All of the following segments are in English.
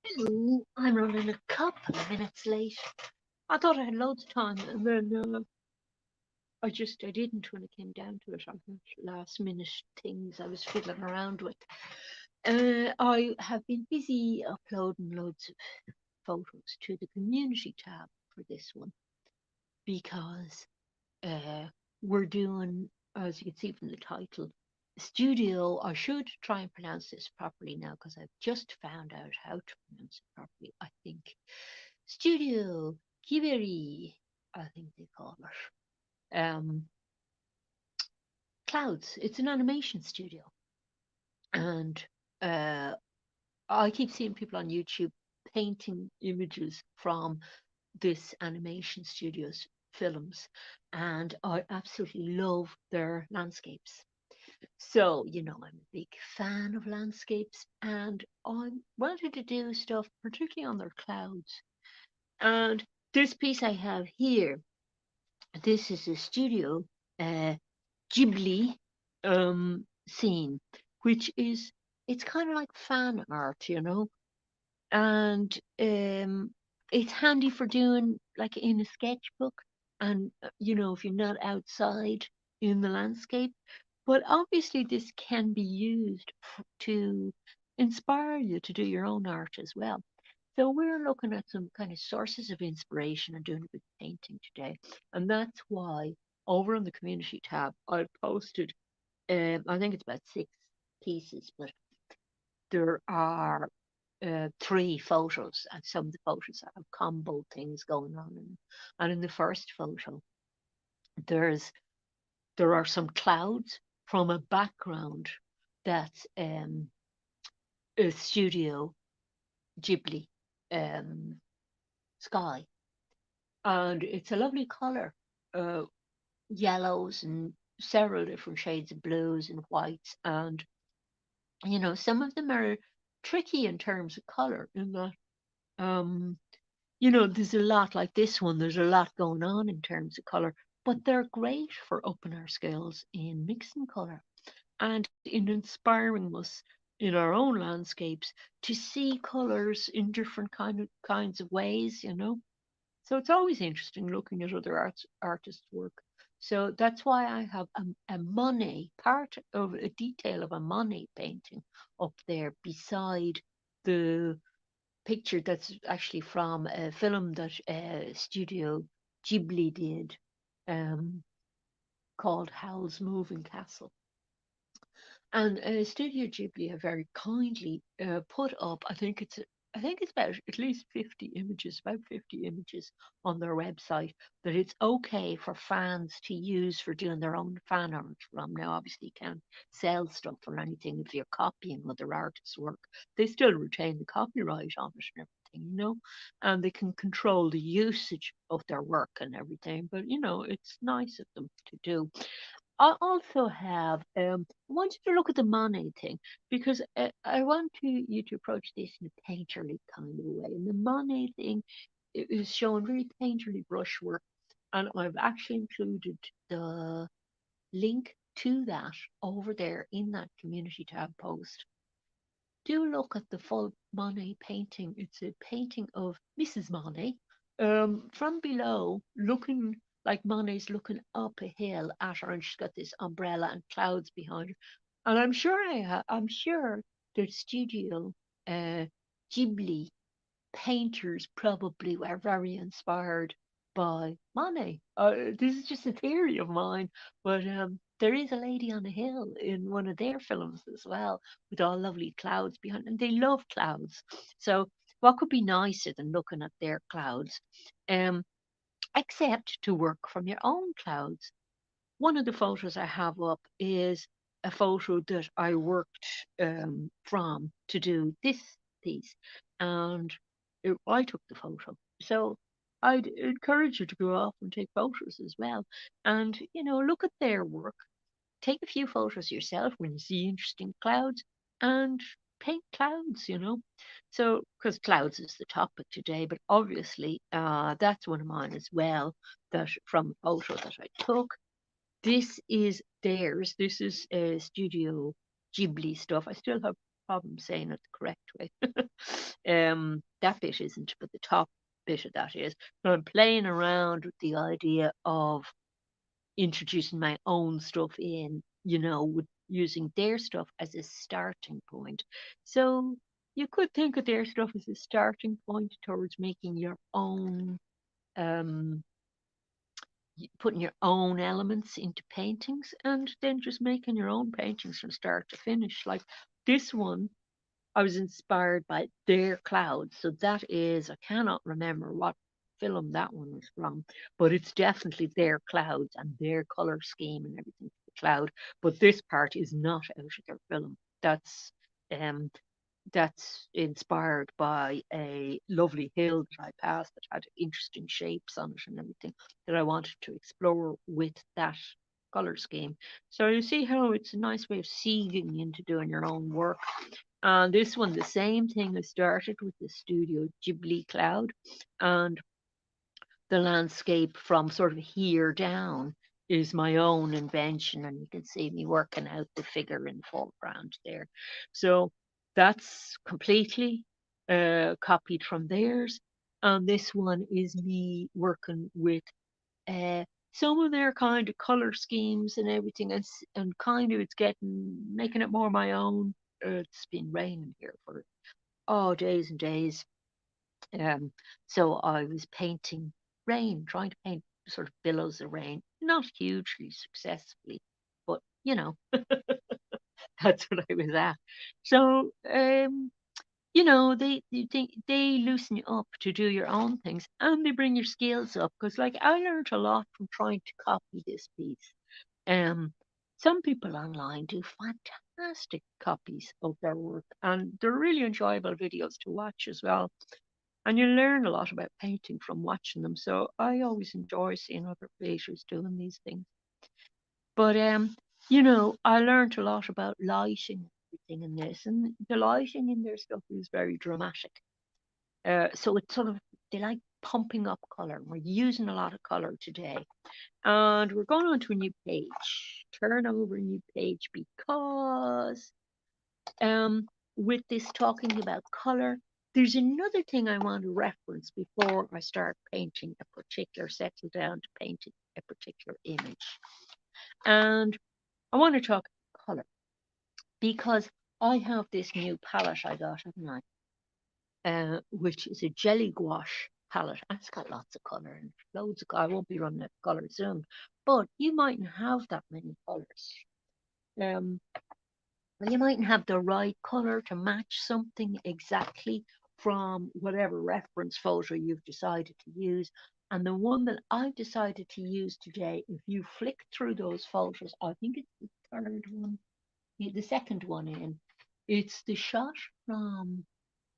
Hello, I'm running a couple of minutes late. I thought I had loads of time, and then I didn't when it came down to it. I had last minute things I was fiddling around with. I have been busy uploading loads of photos to the community tab for this one because uh, we're doing, as you can see from the title, studio. I should try and pronounce this properly now because I've just found out how to pronounce it properly. I think Studio Ghibli, I think they call it. Clouds. It's an animation studio, and uh, I keep seeing people on YouTube painting images from this animation studio's films, and I absolutely love their landscapes. So, I'm a big fan of landscapes, and I wanted to do stuff, particularly on their clouds. And this piece I have here, this is a studio uh, Ghibli scene, which is it's kind of like fan art, and it's handy for doing like in a sketchbook, and if you're not outside in the landscape. But obviously, this can be used to inspire you to do your own art as well. So we're looking at some kind of sources of inspiration and doing a bit of painting today. And that's why over on the community tab, I posted, I think it's about 6 pieces, but there are three photos, and some of the photos have combo things going on. And in the first photo, there's there are some clouds from a background that's a Studio Ghibli um, sky, and it's a lovely color, uh, yellows and several different shades of blues and whites, and some of them are tricky in terms of color in that um there's a lot like this one, there's a lot going on in terms of color, but they're great for upping our skills in mixing color and in inspiring us in our own landscapes to see colors in different kinds of ways. So it's always interesting looking at other artists' work. So that's why I have a Monet, part of a detail of a Monet painting up there beside the picture that's actually from a film that Studio Ghibli did, um, called Howl's Moving Castle. And Studio Ghibli have very kindly put up, I think it's about at least 50 images, about 50 images on their website that it's okay for fans to use for doing their own fan art from. Now, obviously, you can't sell stuff or anything if you're copying other artists' work. They still retain the copyright on it and everything, and they can control the usage of their work and everything. But, it's nice of them to do. I also have, I want you to look at the Monet thing because I want you to approach this in a painterly kind of way. And the Monet thing is showing really painterly brushwork. And I've actually included the link to that over there in that community tab post. Do look at the full Monet painting. It's a painting of Mrs. Monet from below, looking like Monet's looking up a hill at her, and she's got this umbrella and clouds behind her. And I'm sure the Studio uh, Ghibli painters probably were very inspired by Monet. This is just a theory of mine, but there is a lady on a hill in one of their films as well, with all lovely clouds behind, and they love clouds. So, what could be nicer than looking at their clouds? Um, Except to work from your own clouds. One of the photos I have up is a photo that I worked from to do this piece, and I took the photo. So I'd encourage you to go off and take photos as well, and look at their work. Take a few photos yourself when you see interesting clouds, and paint clouds. So, because clouds is the topic today, but obviously that's one of mine as well. That from a photo that I took, this is theirs. This is Studio Ghibli stuff. I still have problem saying it the correct way. That bit isn't, but the top bit of that is. So I'm playing around with the idea of introducing my own stuff in, with using their stuff as a starting point. So you could think of their stuff as a starting point towards making your own, um, putting your own elements into paintings, and then just making your own paintings from start to finish. Like this one, I was inspired by their clouds. So that is, I cannot remember what film that one was from, but it's definitely their clouds and their color scheme and everything for the cloud. But this part is not out of their film. Um that's inspired by a lovely hill that I passed that had interesting shapes on it and everything that I wanted to explore with that color scheme. So you see how it's a nice way of seeding into doing your own work. And this one, the same thing. I started with the Studio Ghibli cloud, and the landscape from sort of here down is my own invention, and you can see me working out the figure in the foreground there. So that's completely copied from theirs. And this one is me working with uh, some of their kind of color schemes and everything, and kind of it's getting making it more my own. It's been raining here for days and days. Um, so I was painting rain, trying to paint sort of billows of rain, not hugely successfully, but that's what I was at. So they think they loosen you up to do your own things, and they bring your skills up. Because like I learned a lot from trying to copy this piece. Um, some people online do fantastic copies of their work, and they're really enjoyable videos to watch as well. And you learn a lot about painting from watching them. So I always enjoy seeing other creators doing these things. But I learned a lot about lighting and everything in this, and the lighting in their stuff is very dramatic. So it's sort of they like pumping up color. We're using a lot of color today, and we're going on to a new page. Turn over a new page because um, with this talking about color, there's another thing I want to reference before I start painting a particular, settle down to painting a particular image. And I want to talk color because I have this new palette I got, haven't I? Which is a jelly gouache palette. And it's got lots of color and loads of. I won't be running out of color soon, but you mightn't have that many colors. Um, you mightn't have the right color to match something exactly from whatever reference photo you've decided to use. And the one that I've decided to use today, if you flick through those photos, I think it's the third one, the second one in, it's the shot from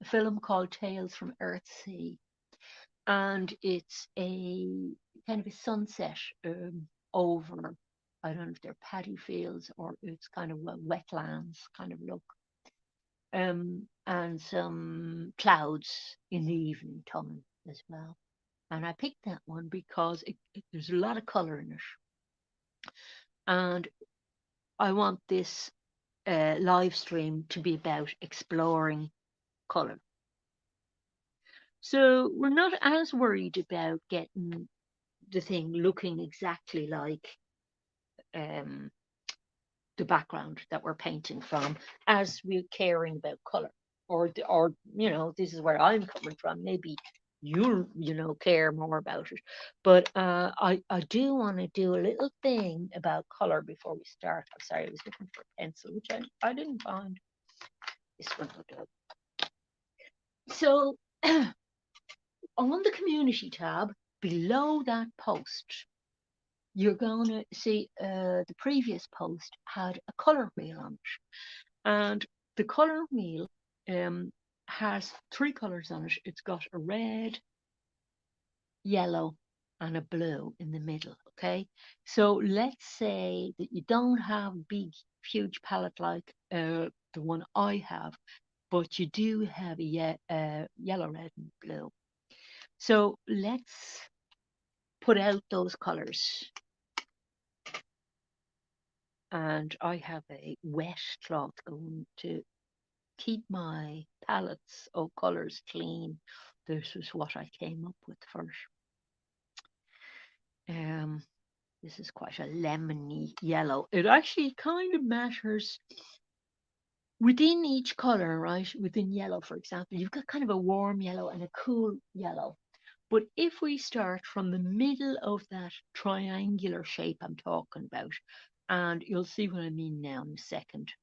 a film called Tales from Earthsea. And it's a kind of a sunset over, I don't know if they're paddy fields or it's kind of a wetlands kind of look, and some clouds in the evening time as well. And I picked that one because there's a lot of color in it, and I want this live stream to be about exploring color. So we're not as worried about getting the thing looking exactly like um, the background that we're painting from as we're caring about color. Or this is where I'm coming from. Maybe you care more about it, but I do want to do a little thing about color before we start. I'm sorry, I was looking for a pencil, which I didn't find. This one will do. So on the community tab below that post, you're going to see the previous post had a color wheel on it. And the color wheel has three colors on it. It's got a red, yellow, and a blue in the middle. Okay. So let's say that you don't have a big, huge palette like the one I have, but you do have a yellow, red, and blue. So let's put out those colors. And I have a wet cloth going to keep my palettes of colours clean, this was what I came up with first. Um, this is quite a lemony yellow. It actually kind of matters within each colour, right? Within yellow, for example, you've got kind of a warm yellow and a cool yellow. But if we start from the middle of that triangular shape I'm talking about, and you'll see what I mean now in a second.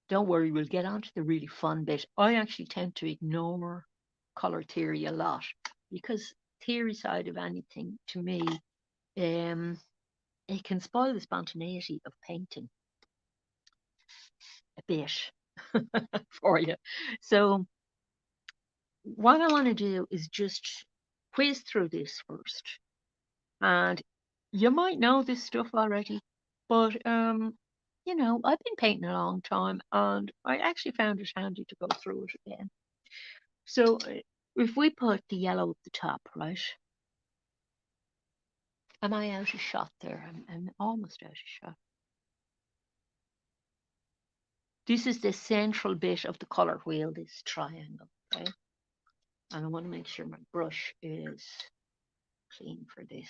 Don't worry, we'll get on to the really fun bit. I actually tend to ignore colour theory a lot because theory side of anything to me, um, it can spoil the spontaneity of painting a bit for you. So what I want to do is just whiz through this first. And you might know this stuff already, but I've been painting a long time and I actually found it handy to go through it again. So if we put the yellow at the top, right? Am I out of shot there? I'm almost out of shot. This is the central bit of the color wheel, this triangle, okay? And I want to make sure my brush is clean for this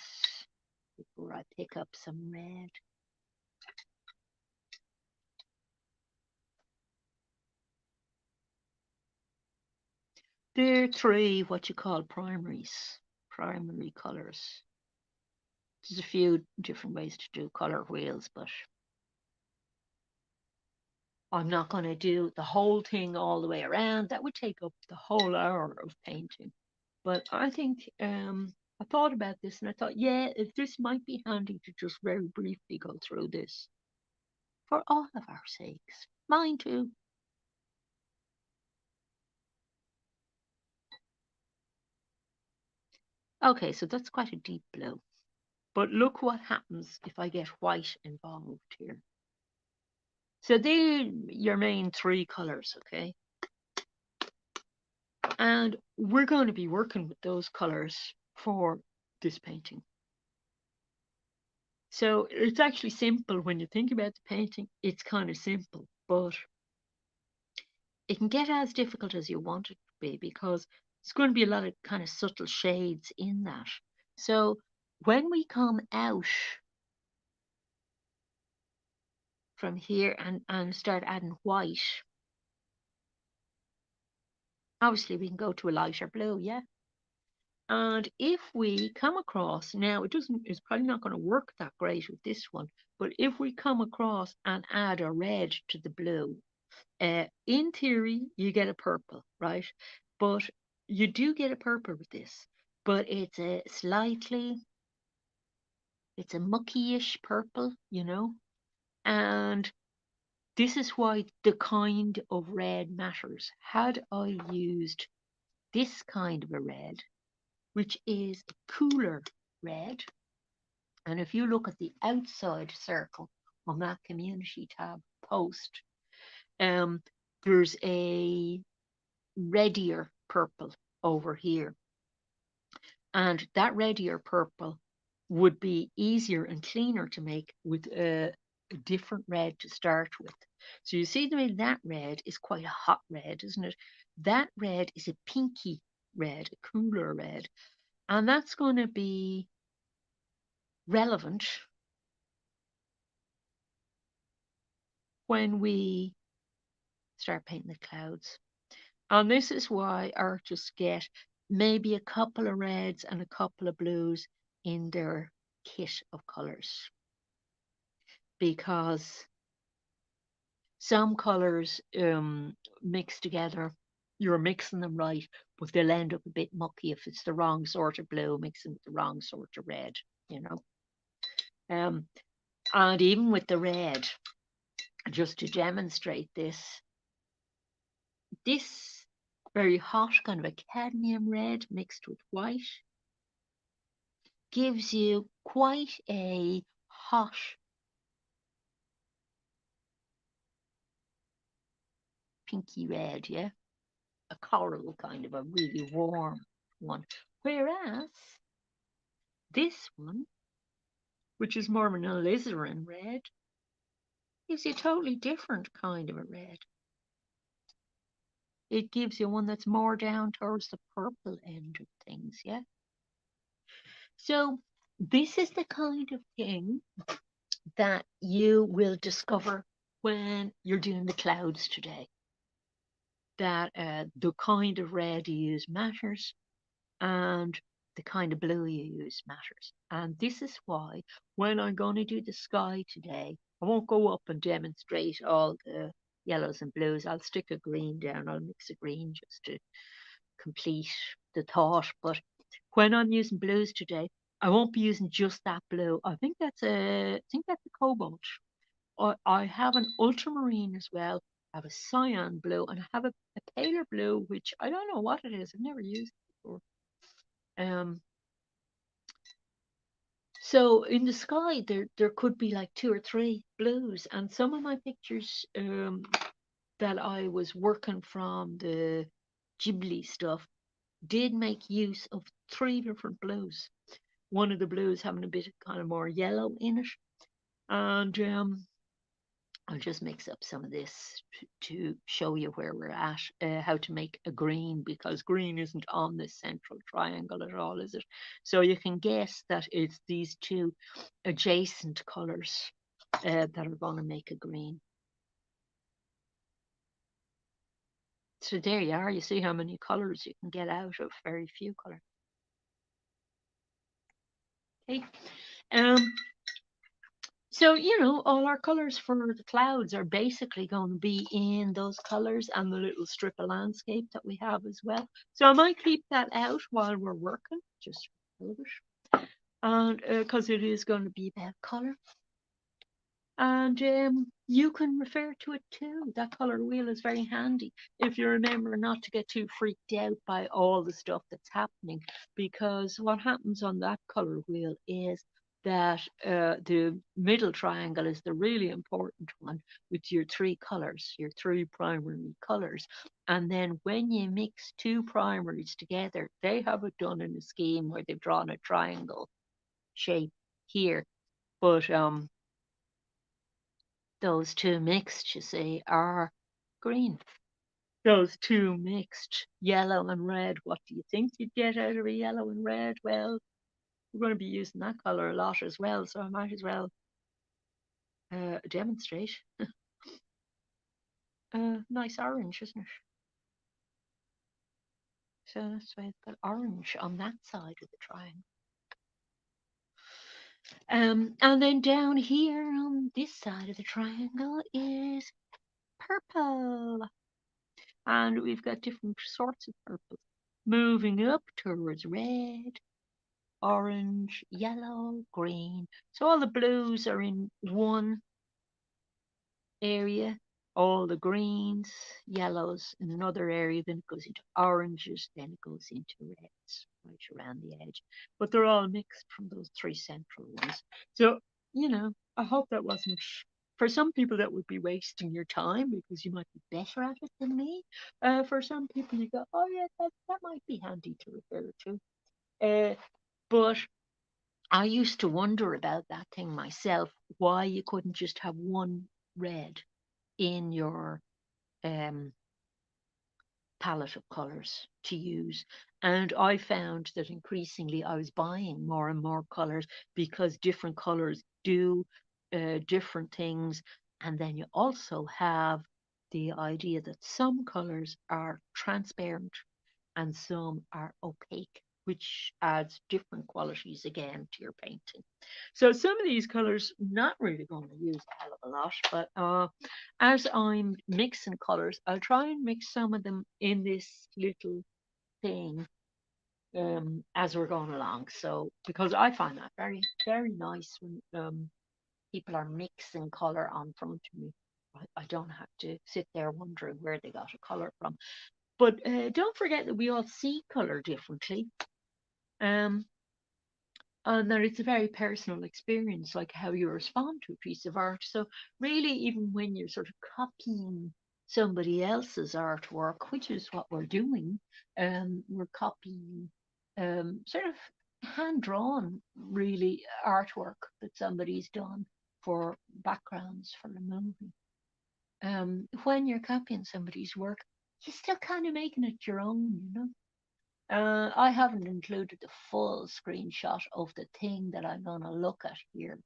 before I pick up some red. There are three what you call primary colors. There's a few different ways to do color wheels, but I'm not going to do the whole thing all the way around. That would take up the whole hour of painting. But I think I thought about this and I thought, yeah, if this might be handy to just very briefly go through this for all of our sakes. Mine too. Okay, so that's quite a deep blue. But look what happens if I get white involved here. So they're your main three colors, okay? And we're going to be working with those colors for this painting. So it's actually simple when you think about the painting, it's kind of simple, but it can get as difficult as you want it to be because there's going to be a lot of kind of subtle shades in that. So when we come out from here and start adding white, obviously we can go to a lighter blue, yeah? And if we come across, now it's probably not going to work that great with this one, but if we come across and add a red to the blue, in theory, you get a purple, right? But you do get a purple with this, but it's a mucky-ish purple, and this is why the kind of red matters. Had I used this kind of a red, which is a cooler red, and if you look at the outside circle on that community tab post, um, there's a reddier purple over here. And that reddier purple would be easier and cleaner to make with a different red to start with. So you see the way that red is quite a hot red, isn't it? That red is a pinky red, a cooler red. And that's going to be relevant when we start painting the clouds. And this is why artists get maybe a couple of reds and a couple of blues in their kit of colours. Because some colours mix together, you're mixing them right, but they'll end up a bit mucky if it's the wrong sort of blue mixing with the wrong sort of red, you know. Um, and even with the red, just to demonstrate this very hot kind of a cadmium red mixed with white gives you quite a hot pinky red, yeah? A coral kind of a really warm one. Whereas this one, which is more of an alizarin red, Gives you a totally different kind of a red. It gives you one that's more down towards the purple end of things, yeah? So this is the kind of thing that you will discover when you're doing the clouds today. That the kind of red you use matters, and the kind of blue you use matters. And this is why when I'm going to do the sky today, I won't go up and demonstrate all the yellows and blues. I'll stick a green down. I'll mix a green just to complete the thought. But when I'm using blues today, I won't be using just that blue. I think that's a cobalt. I have an ultramarine as well. I have a cyan blue, and I have a paler blue, which I don't know what it is. I've never used it before. Um, so in the sky, there could be like two or three blues, and some of my pictures that I was working from the Ghibli stuff did make use of three different blues. One of the blues having a bit of kind of more yellow in it, and I'll just mix up some of this to show you where we're at, how to make a green, because green isn't on this central triangle at all, is it? So you can guess that it's these two adjacent colours that are going to make a green. So there you are. You see how many colours you can get out of very few colours. Okay. Um, So, all our colours for the clouds are basically going to be in those colours and the little strip of landscape that we have as well. So I might keep that out while we're working, just a little bit, and because it is going to be about colour. And you can refer to it too. That color wheel is very handy if you remember not to get too freaked out by all the stuff that's happening. Because what happens on that color wheel is that the middle triangle is the really important one with your three colors, your three primary colors. And then when you mix two primaries together, they have it done in a scheme where they've drawn a triangle shape here. But those two mixed, you see, are green. Those two mixed, yellow and red. What do you think you'd get out of a yellow and red? Well, we're going to be using that colour a lot as well, so I might as well demonstrate. Nice orange, isn't it? So that's why it's got orange on that side of the triangle. And then down here on this side of the triangle is purple. And we've got different sorts of purple. Moving up towards red, orange, yellow, green. So all the blues are in one area, all the greens, yellows in another area, then it goes into oranges, then it goes into reds right around the edge. But they're all mixed from those three central ones. So, I hope that wasn't, for some people, that would be wasting your time because you might be better at it than me. For some people, you go, oh, yeah, that might be handy to refer to. But I used to wonder about that thing myself, why you couldn't just have one red in your um, palette of colors to use. And I found that increasingly I was buying more and more colors because different colors do different things. And then you also have the idea that some colors are transparent and some are opaque, which adds different qualities again to your painting. So some of these colors, not really going to use a hell of a lot, but as I'm mixing colors, I'll try and mix some of them in this little thing as we're going along. So because I find that very, very nice when people are mixing color on front of me. I don't have to sit there wondering where they got a color from. But don't forget that we all see color differently. Um, and that it's a very personal experience, like how you respond to a piece of art. So, really, even when you're sort of copying somebody else's artwork, which is what we're doing, we're copying sort of hand drawn, really, artwork that somebody's done. for backgrounds for a movie. When you're copying somebody's work, you're still kind of making it your own, you know. I haven't included the full screenshot of the thing that I'm going to look at here,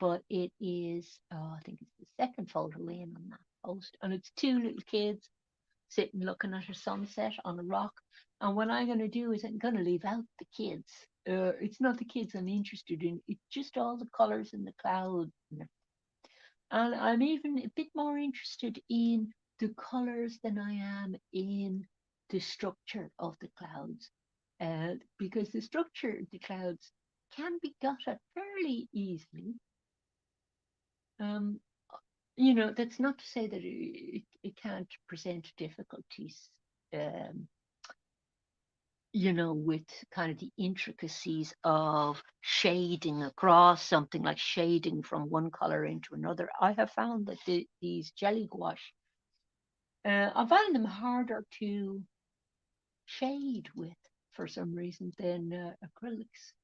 but it is, I think it's the second photo in on that post, and it's two little kids sitting looking at a sunset on a rock. And what I'm going to do is I'm going to leave out the kids. It's not the kids I'm interested in, it's just all the colors in the cloud. And I'm even a bit more interested in the colors than I am in the structure of the clouds. Because the structure of the clouds can be got at fairly easily. Um, that's not to say that it can't present difficulties, um, with kind of the intricacies of shading across something, like shading from one color into another. I have found that these jelly gouache, I find them harder to shade with for some reason than acrylics.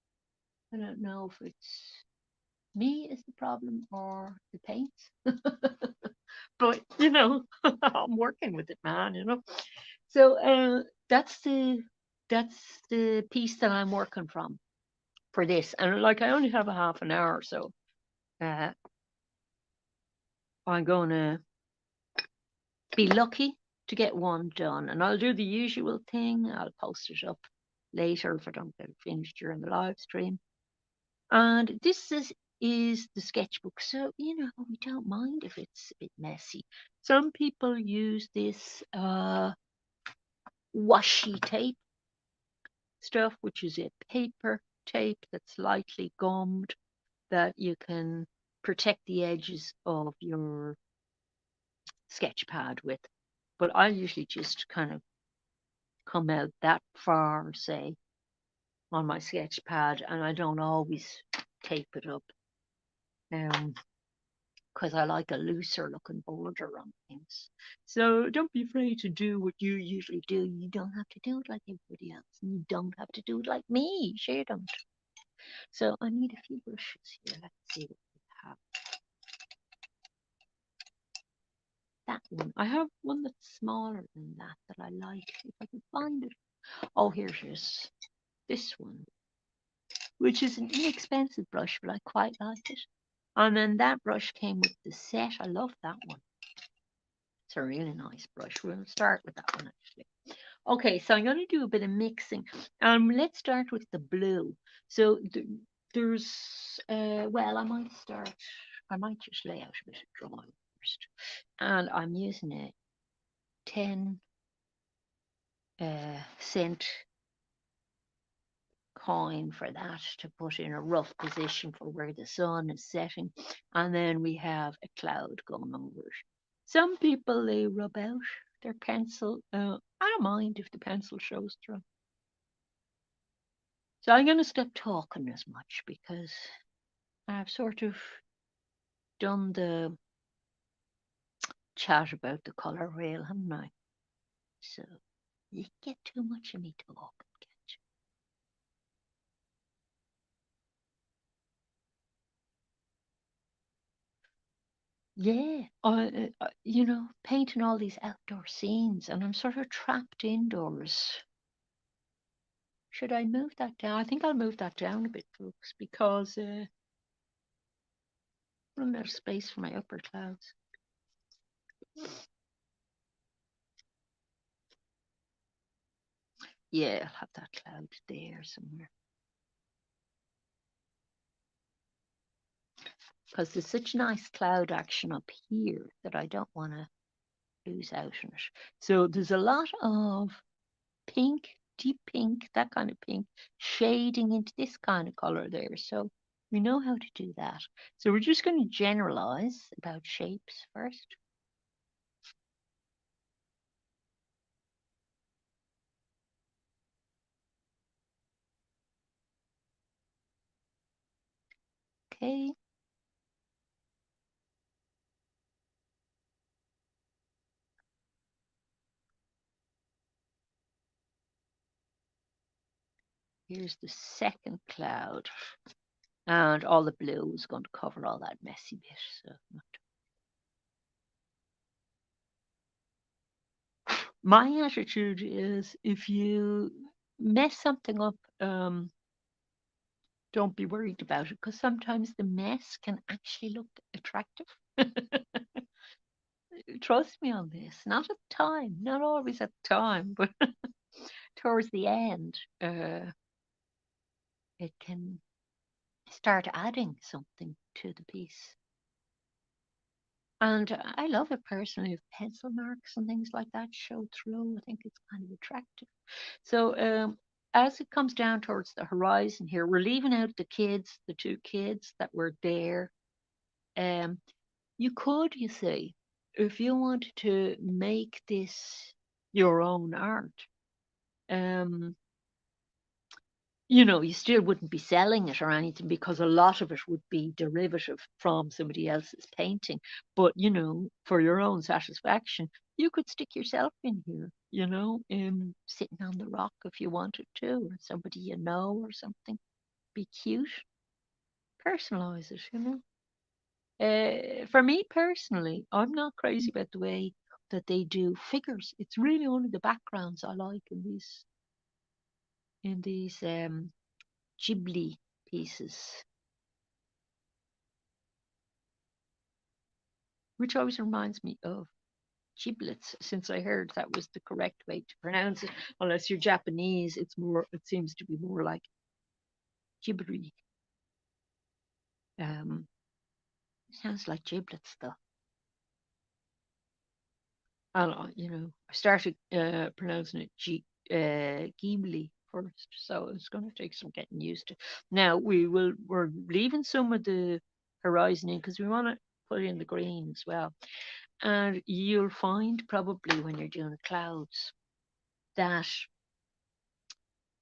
I don't know if it's me is the problem or the paints. But I'm working with it, man. So that's the that's the piece that I'm working from for this, and like I only have a half an hour, so uh, I'm going to be lucky to get one done, and I'll do the usual thing. I'll post it up later if I don't get it finished during the live stream. And this is the sketchbook, so we don't mind if it's a bit messy. Some people use this washi tape stuff, which is a paper tape that's lightly gummed that you can protect the edges of your sketch pad with. But I usually just kind of come out that far, say, on my sketch pad, and I don't always tape it up. Because I like a looser looking border on things. So don't be afraid to do what you usually do. You don't have to do it like everybody else. And you don't have to do it like me. Sure you don't. So I need a few brushes here. Let's see what we have. That one. I have one that's smaller than that I like. If I can find it. Oh, here it is. This one, which is an inexpensive brush, but I quite like it. And then that brush came with the set. I love that one. It's a really nice brush. We'll start with that one actually. Okay, so I'm going to do a bit of mixing. Let's start with the blue. So there's, I might just lay out a bit of drawing first. And I'm using a 10 cent coin for that to put in a rough position for where the sun is setting. And then we have a cloud going over it. Some people, they rub out their pencil. I don't mind if the pencil shows through. So I'm going to stop talking as much because I've sort of done the chat about the colour wheel, haven't I? So you get too much of me talking, can't you? Yeah, painting all these outdoor scenes, and I'm sort of trapped indoors. Should I move that down? I think I'll move that down a bit, folks, because I'm running out of space for my upper clouds. Yeah, I'll have that cloud there somewhere. Because there's such nice cloud action up here that I don't want to lose out on it. So there's a lot of pink, deep pink, that kind of pink, shading into this kind of color there. So we know how to do that. So we're just going to generalize about shapes first. Okay. Here's the second cloud. and all the blue is going to cover all that messy bit. So my attitude is, if you mess something up, don't be worried about it, because sometimes the mess can actually look attractive. Trust me on this. Not at the time, not always at the time, but towards the end, it can start adding something to the piece. And I love it personally if pencil marks and things like that show through. I think it's kind of attractive. So as it comes down towards the horizon here, we're leaving out the kids, the two kids that were there. Um, you could, you see, if you wanted to make this your own art, um, you still wouldn't be selling it or anything, because a lot of it would be derivative from somebody else's painting. But, for your own satisfaction, you could stick yourself in here, sitting on the rock if you wanted to, or somebody or something. Be cute, personalize it. For me personally, I'm not crazy about the way that they do figures. It's really only the backgrounds I like in these Ghibli pieces, which always reminds me of giblets, since I heard that was the correct way to pronounce it. Unless you're Japanese, it seems to be more like gibbery. Um, Sounds like giblets though. And I started pronouncing it Ghibli first, so it's going to take some getting used to. Now we're leaving some of the horizon in because we want to put in the green as well. And you'll find probably when you're doing clouds that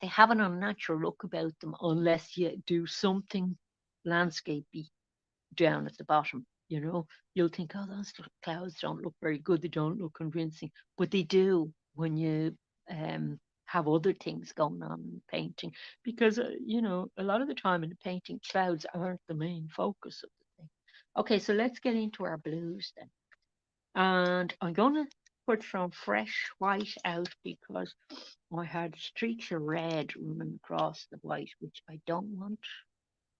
they have an unnatural look about them unless you do something landscapey down at the bottom. You'll think, oh, those clouds don't look very good. They don't look convincing, but they do when you have other things going on in the painting. Because a lot of the time in the painting, clouds aren't the main focus of the thing. Okay, so let's get into our blues then. And I'm going to put some fresh white out because I had streaks of red running across the white, which I don't want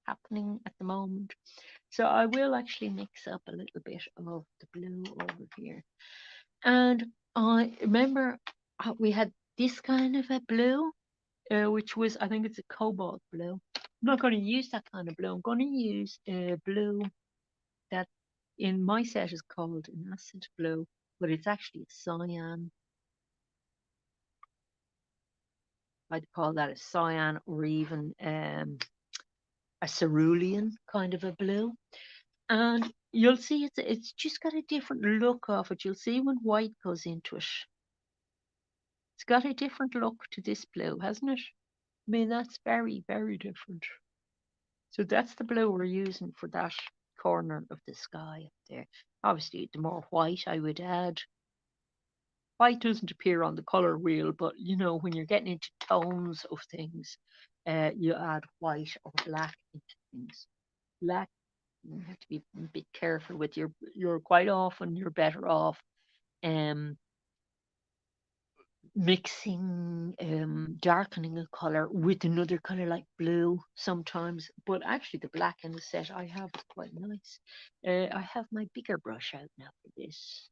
happening at the moment. So I will actually mix up a little bit of the blue over here. And I remember we had this kind of a blue, which was, I think it's a cobalt blue. I'm not going to use that kind of blue. I'm going to use a blue that in my set is called an acid blue, but it's actually a cyan. I'd call that a cyan, or even a cerulean kind of a blue. And you'll see it's just got a different look of it. You'll see when white goes into it. It's got a different look to this blue, hasn't it? I mean, that's very, very different. So that's the blue we're using for that corner of the sky up there. Obviously, the more white I would add, white doesn't appear on the color wheel, but when you're getting into tones of things, you add white or black into things. Black, you have to be a bit careful with you're quite often you're better off um mixing darkening a color with another color like blue sometimes, but actually the black in the set I have is quite nice. I have my bigger brush out now for this.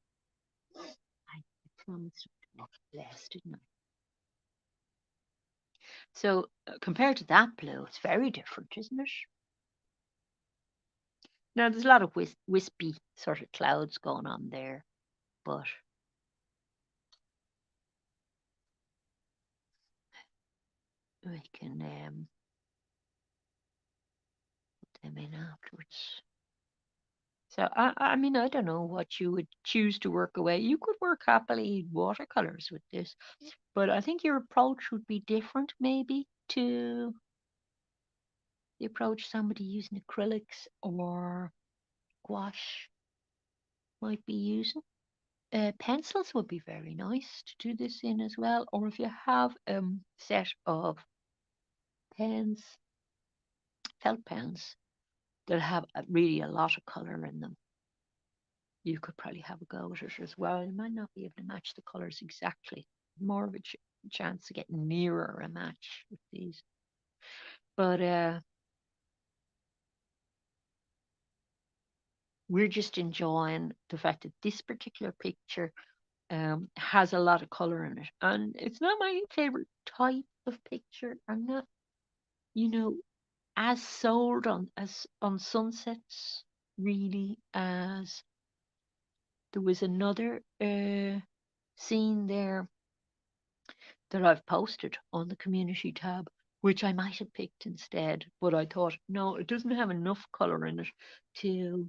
I promised not less, didn't I? So compared to that blue, it's very different, isn't it? Now there's a lot of wispy sort of clouds going on there, but we can put them in afterwards. So I mean, I don't know what you would choose to work away. You could work happily watercolors with this, but I think your approach would be different maybe to the approach somebody using acrylics or gouache might be using. Pencils would be very nice to do this in as well. Or if you have set of pens, felt pens, that have really a lot of colour in them, you could probably have a go at it as well. You might not be able to match the colours exactly. More of a chance to get nearer a match with these. But we're just enjoying the fact that this particular picture has a lot of color in it, and it's not my favorite type of picture. I'm not, you know, as sold on as on sunsets really as there was another scene there that I've posted on the community tab, which I might have picked instead, but I thought no, it doesn't have enough color in it to,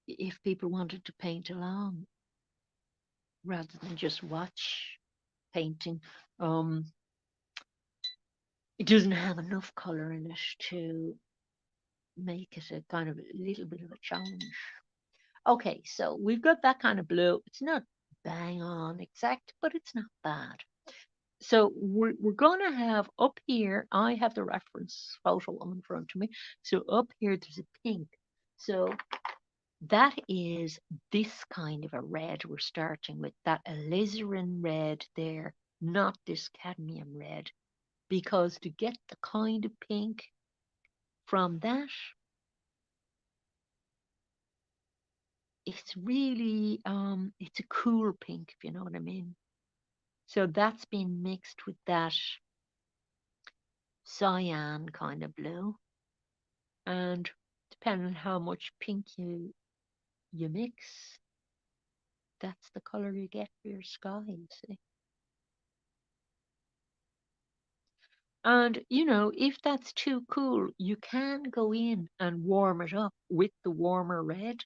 if people wanted to paint along rather than just watch painting. Um, it doesn't have enough color in it to make it a kind of a little bit of a challenge. Okay, so we've got that kind of blue. It's not bang on exact, but it's not bad. So we're going to have up here, I have the reference photo on in front of me. So up here, there's a pink. So that is this kind of a red we're starting with, that alizarin red there, not this cadmium red, because to get the kind of pink from that, it's really it's a cool pink, if you know what I mean. So that's been mixed with that cyan kind of blue, and depending on how much pink you mix, that's the color you get for your sky, you see. And if that's too cool, you can go in and warm it up with the warmer red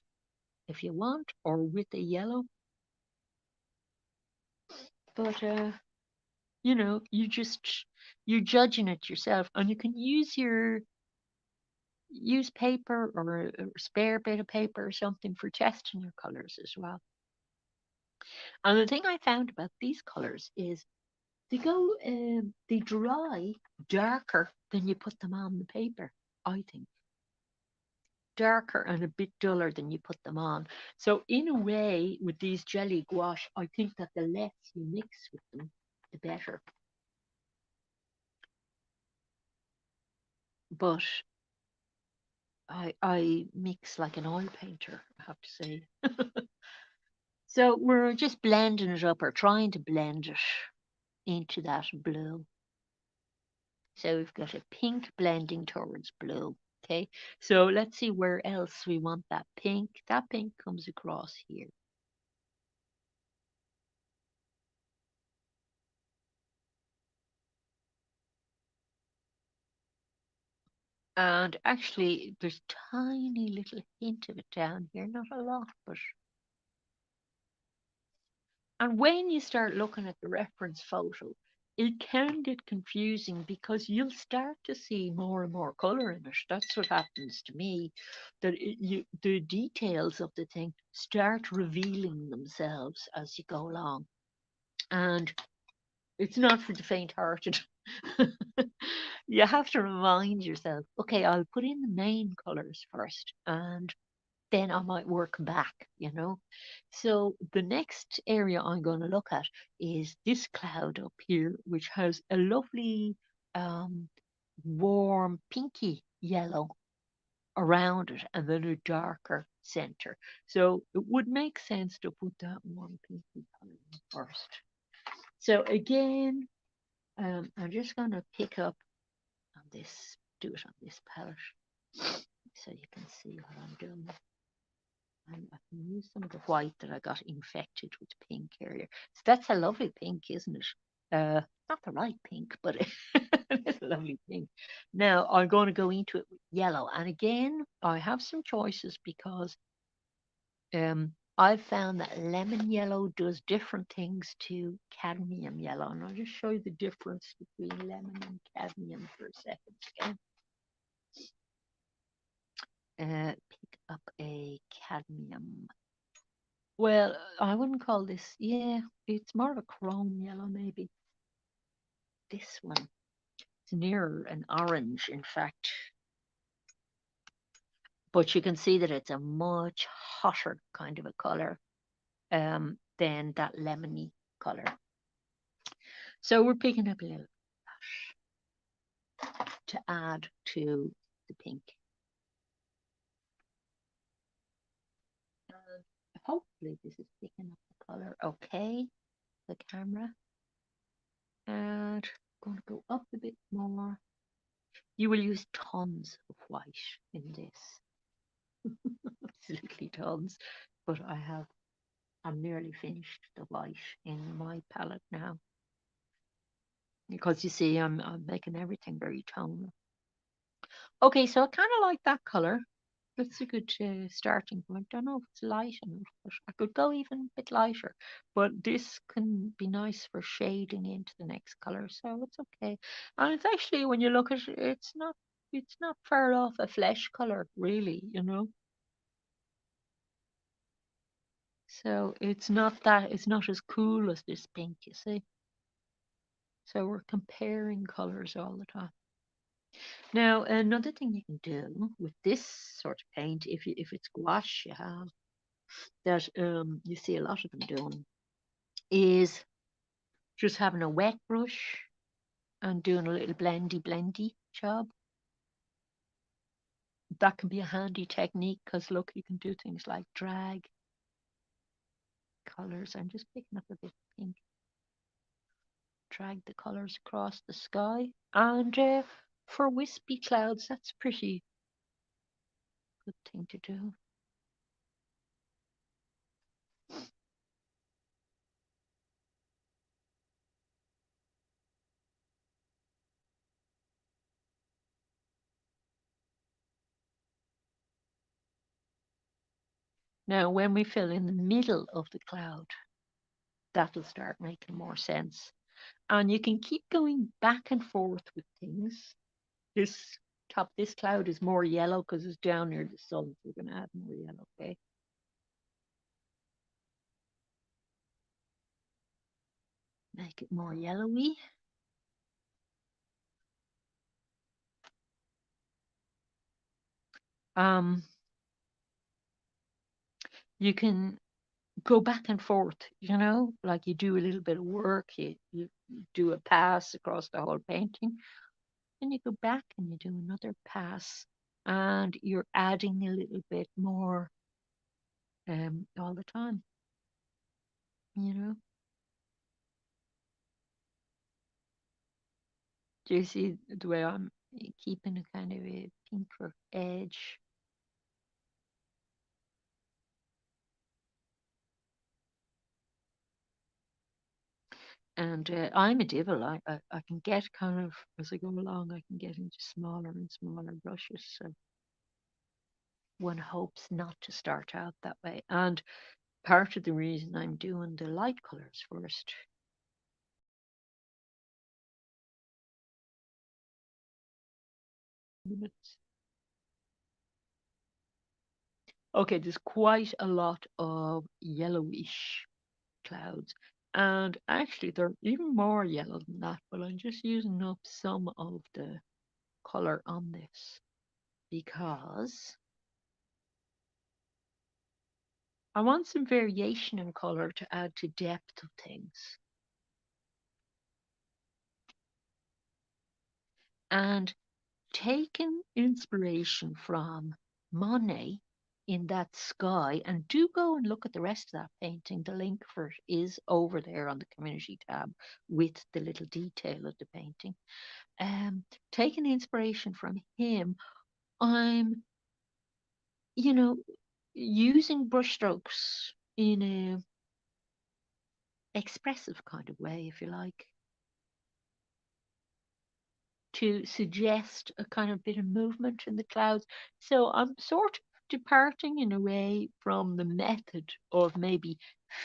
if you want, or with the yellow. But you're judging it yourself, and you can use paper or a spare bit of paper or something for testing your colors as well. And the thing I found about these colors is they dry darker than you put them on the paper, I think. Darker and a bit duller than you put them on. So in a way, with these jelly gouache, I think that the less you mix with them, the better. But I mix like an oil painter, I have to say. So we're just blending it up, or trying to blend it into that blue. So we've got a pink blending towards blue. Okay, so let's see where else we want that pink. That pink comes across here. And actually, there's tiny little hint of it down here, not a lot, but. And when you start looking at the reference photo, it can get confusing because you'll start to see more and more color in it. That's what happens to me, that the details of the thing start revealing themselves as you go along. And it's not for the faint-hearted. You have to remind yourself, okay, I'll put in the main colors first, and then I might work back. So the next area I'm going to look at is this cloud up here, which has a lovely um, warm pinky yellow around it, and then a darker center. So it would make sense to put that warm pinky color in first. So again, I'm just going to pick up on this, do it on this palette, so you can see what I'm doing. I can use some of the white that I got infected with pink earlier. So that's a lovely pink, isn't it? Not the right pink, but it's a lovely pink. Now I'm going to go into it with yellow. And again, I have some choices because I've found that lemon yellow does different things to cadmium yellow. And I'll just show you the difference between lemon and cadmium for a second. Okay? Pick up a cadmium. Well, I wouldn't call this, yeah, it's more of a chrome yellow, maybe. This one, it's nearer an orange, in fact. but you can see that it's a much hotter kind of a color than that lemony color. So we're picking up a little to add to the pink. And hopefully this is picking up the color okay, the camera. And I'm going to go up a bit more. You will use tons of white in this. Absolutely tons. But I'm nearly finished the white in my palette now. Because you see, I'm making everything very tonal. Okay, so I kind of like that color. That's a good starting point. I don't know if it's light enough, but I could go even a bit lighter. But this can be nice for shading into the next color, so it's okay. And it's actually, when you look at it, it's not far off a flesh color, really, you know. So it's not as cool as this pink, you see. So we're comparing colors all the time. Now, another thing you can do with this sort of paint, if it's gouache you have, that you see a lot of them doing, is just having a wet brush and doing a little blendy job. That can be a handy technique because look, you can do things like drag colors. I'm just picking up a bit of pink. Drag the colors across the sky. And for wispy clouds, that's pretty good thing to do. Now, when we fill in the middle of the cloud, that'll start making more sense. And you can keep going back and forth with things. This cloud is more yellow because it's down near the sun, so we're going to add more yellow, okay? Make it more yellowy. Um, you can go back and forth, like you do a little bit of work, you do a pass across the whole painting, then you go back and you do another pass, and you're adding a little bit more all the time, you know. Do you see the way I'm keeping a kind of a pinker edge? And I'm a devil. I can get kind of, as I go along, I can get into smaller and smaller brushes. So one hopes not to start out that way. And part of the reason I'm doing the light colors first. Okay, there's quite a lot of yellowish clouds. And actually, they're even more yellow than that, but I'm just using up some of the color on this because I want some variation in color to add to depth of things. And taking inspiration from Monet in that sky, and do go and look at the rest of that painting. The link for it is over there on the community tab with the little detail of the painting. Taking inspiration from him, I'm, you know, using brushstrokes in a expressive kind of way, if you like, to suggest a kind of bit of movement in the clouds. So I'm sort of departing in a way from the method of maybe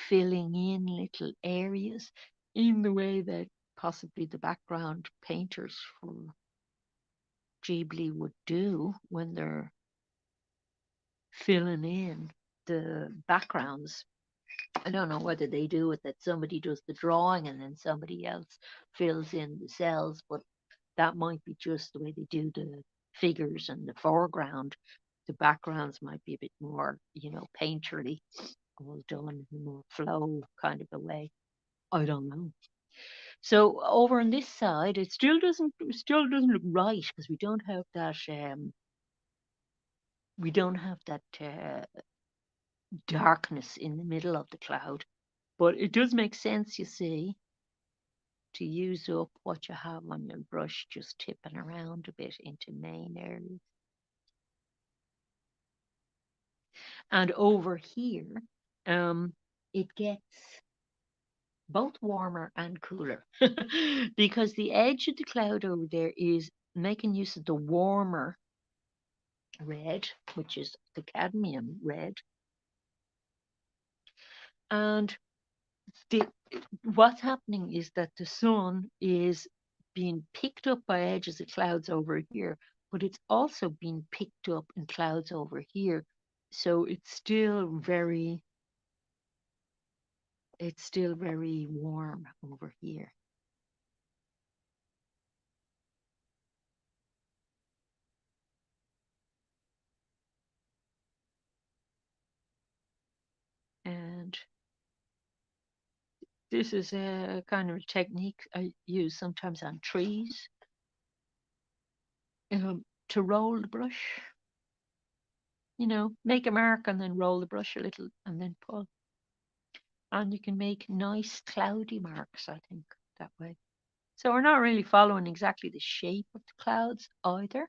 filling in little areas in the way that possibly the background painters for Ghibli would do when they're filling in the backgrounds. I don't know whether they do it that somebody does the drawing and then somebody else fills in the cells, but that might be just the way they do the figures and the foreground. the backgrounds might be a bit more, painterly, all done in a more flow kind of a way. I don't know. So over on this side, it still doesn't look right because we don't have that darkness in the middle of the cloud. But it does make sense, you see, to use up what you have on your brush, just tipping around a bit into main areas. And over here, it gets both warmer and cooler because the edge of the cloud over there is making use of the warmer red, which is the cadmium red, and the what's happening is that the sun is being picked up by edges of clouds over here, but it's also being picked up in clouds over here. So it's still very warm over here. And this is a kind of technique I use sometimes on trees, to roll the brush, make a mark and then roll the brush a little and then pull. And you can make nice cloudy marks, I think, that way. So we're not really following exactly the shape of the clouds either.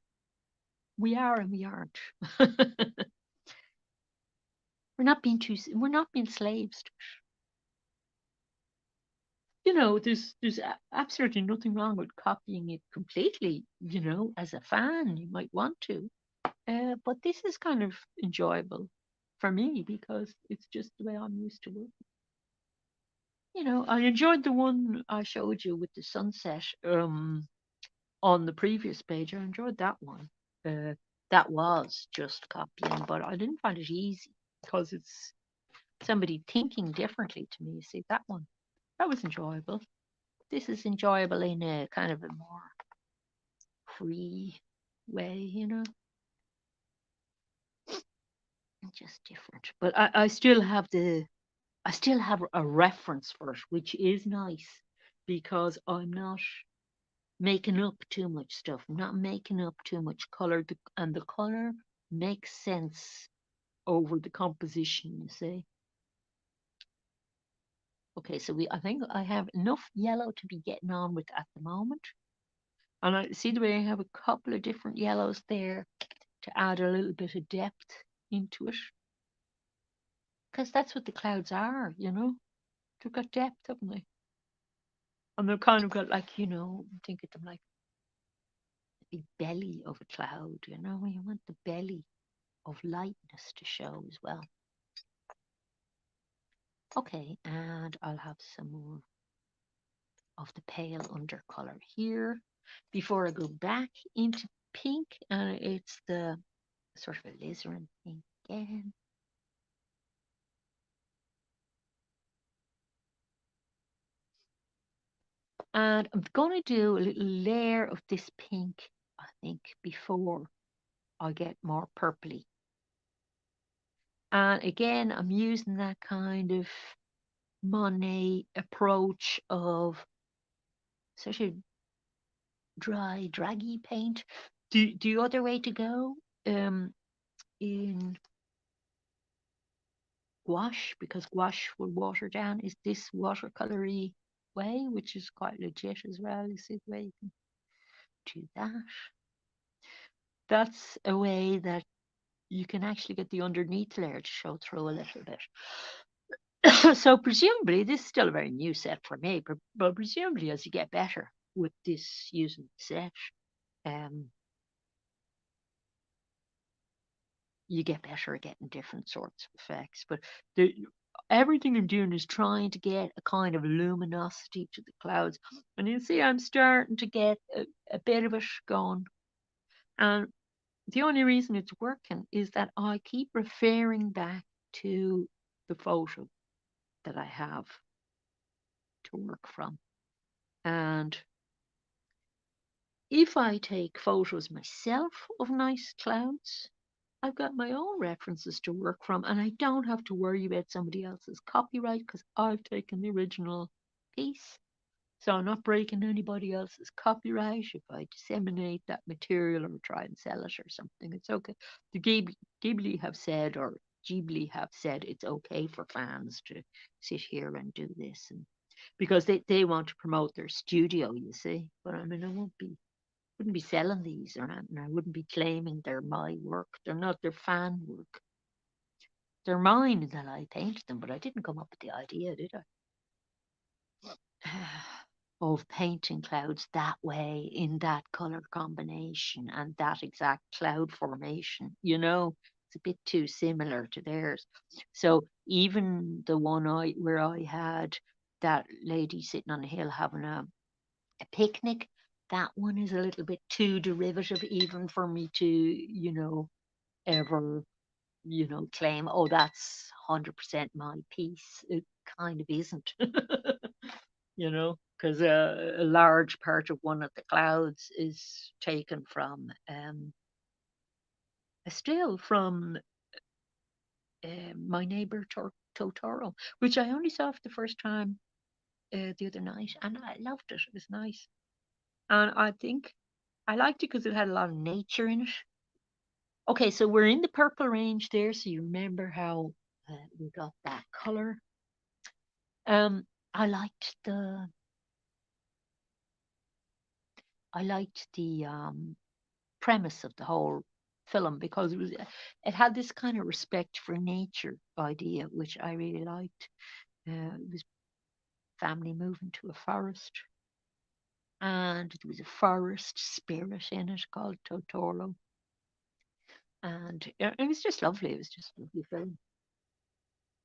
We are and we aren't. We're not being slaves. There's absolutely nothing wrong with copying it completely. As a fan, you might want to. But this is kind of enjoyable for me because it's just the way I'm used to working. I enjoyed the one I showed you with the sunset on the previous page. I enjoyed that one. Uh, that was just copying, but I didn't find it easy because it's somebody thinking differently to me. See, that was enjoyable. This is enjoyable in a kind of a more free way, just different. But I still have a reference for it, which is nice because I'm not making up too much stuff. I'm not making up too much color, and the color makes sense over the composition. You see. Okay, so I think I have enough yellow to be getting on with at the moment, and I see the way I have a couple of different yellows there to add a little bit of depth into it, because that's what the clouds are. They've got depth, haven't they? And they've kind of got like, think of them like the belly of a cloud, you want the belly of lightness to show as well. Okay, and I'll have some more of the pale undercolor here before I go back into pink, and it's the sort of alizarin pink again. And I'm going to do a little layer of this pink, I think, before I get more purpley. And again, I'm using that kind of Monet approach of such a dry, draggy paint. The other way to go, in gouache, because gouache will water down, is this watercolory way, which is quite legit as well. You see the way you can do that. That's a way that you can actually get the underneath layer to show through a little bit. So presumably, this is still a very new set for me, but presumably as you get better with this using the set, um, you get better at getting different sorts of effects. But the, everything I'm doing is trying to get a kind of luminosity to the clouds. And you see, I'm starting to get a bit of it going. And the only reason it's working is that I keep referring back to the photo that I have to work from. And if I take photos myself of nice clouds, I've got my own references to work from, and I don't have to worry about somebody else's copyright because I've taken the original piece. So I'm not breaking anybody else's copyright if I disseminate that material or try and sell it or something. It's okay. The Ghibli have said, or Ghibli have said, it's okay for fans to sit here and do this, and because they want to promote their studio, you see. But I mean, I wouldn't be selling these or anything. I wouldn't be claiming they're my work. They're not. They're fan work. They're mine that I painted them, but I didn't come up with the idea, did I? Of painting clouds that way in that color combination and that exact cloud formation. It's a bit too similar to theirs. So even the one I where I had that lady sitting on a hill having a picnic, that one is a little bit too derivative even for me to, ever, claim, oh, that's 100% my piece. It kind of isn't. Because a large part of one of the clouds is taken from a still from my neighbor Totoro, which I only saw for the first time the other night, and I loved it. It was nice, and I think I liked it because it had a lot of nature in it. Okay, so we're in the purple range there, so you remember how we got that color. Um, I liked the I liked the premise of the whole film because it had this kind of respect for nature idea, which I really liked. It was family moving to a forest, and there was a forest spirit in it called Totoro, and it was just lovely. It was just a lovely film.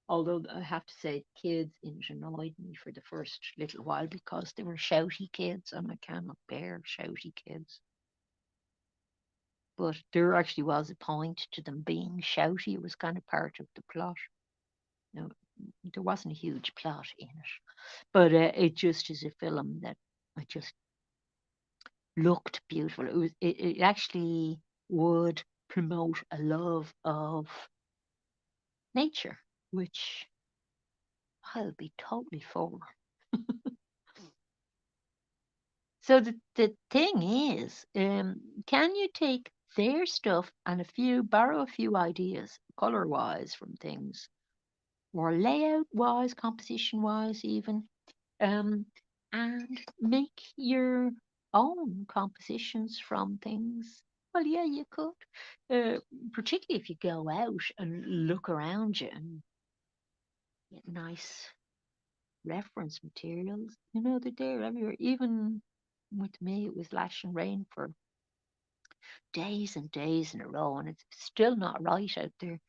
Although I have to say, kids in it annoyed me for the first little while because they were shouty kids, and I cannot bear shouty kids. But there actually was a point to them being shouty. It was kind of part of the plot. No, there wasn't a huge plot in it, but it just is a film that it just looked beautiful. It actually would promote a love of nature, which I'll be totally for. So the thing is, can you take their stuff and borrow a few ideas, color wise, from things, or layout wise, composition wise, even, um, and make your own compositions from things. Well, yeah, you could, particularly if you go out and look around you and get nice reference materials. They're there everywhere. Even with me, it was lashing rain for days and days in a row, and it's still not right out there.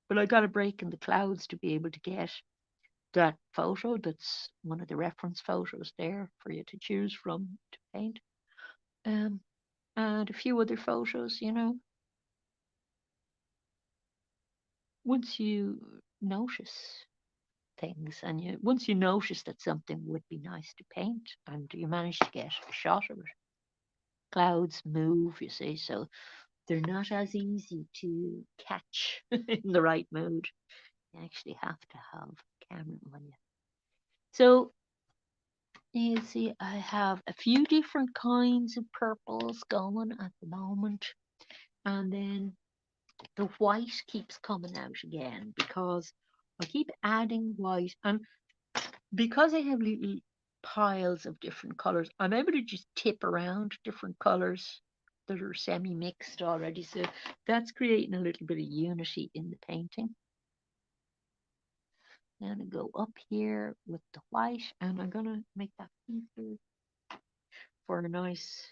But I got a break in the clouds to be able to get that photo that's one of the reference photos there for you to choose from to paint. Um, and a few other photos, once you notice things and once you notice that something would be nice to paint and you manage to get a shot of it, clouds move, you see, so they're not as easy to catch in the right mood. You actually have to have a camera on you. So you see, I have a few different kinds of purples going at the moment. And then the white keeps coming out again because I keep adding white. And because I have little piles of different colors, I'm able to just tip around different colors that are semi-mixed already. So that's creating a little bit of unity in the painting. I'm going to go up here with the white, and I'm going to make that pinker for a nice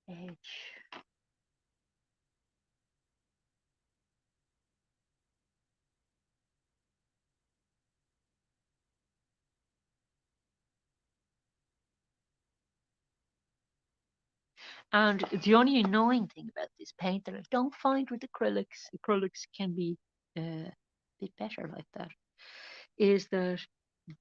edge. And the only annoying thing about this paint that I don't find with acrylics can be a bit better like that, is that